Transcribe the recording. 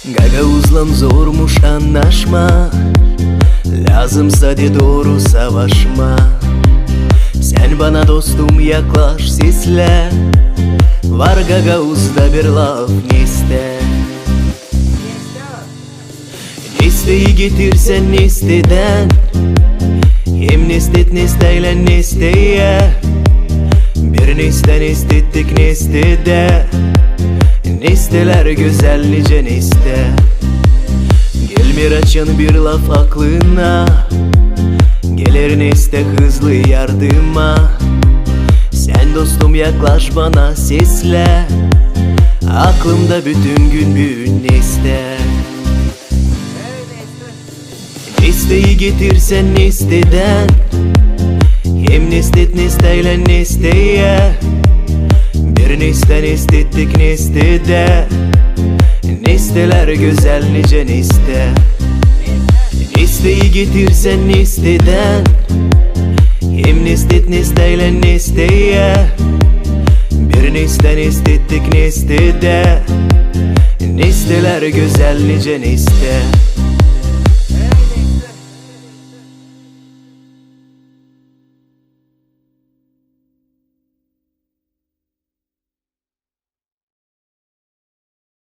Gagavuzlam zormuş anlaşma, lazımsa de doğru savaşma. Sen bana dostum yaklaş sesle, var Gagavuzda bir laf neste. Nesteyi getirsen nesteden, hem nestet nesteyle nesteye. Bir neste nestettik nestede, nesteler güzel nice neste. Gelmir açın bir laf aklına, gelir neste hızlı yardıma. Sen dostum yaklaş bana sesle, aklımda bütün gün bir neste. Nesteyi getirsen nesteden, hem nestet nesteyle nesteye. Bir neste nestettik nestede, nesteler güzel nice neste. Nesteyi getirsen nesteden, hem nestet nesteyle nesteye. Bir neste nestettik nestede, nesteler güzel nice neste.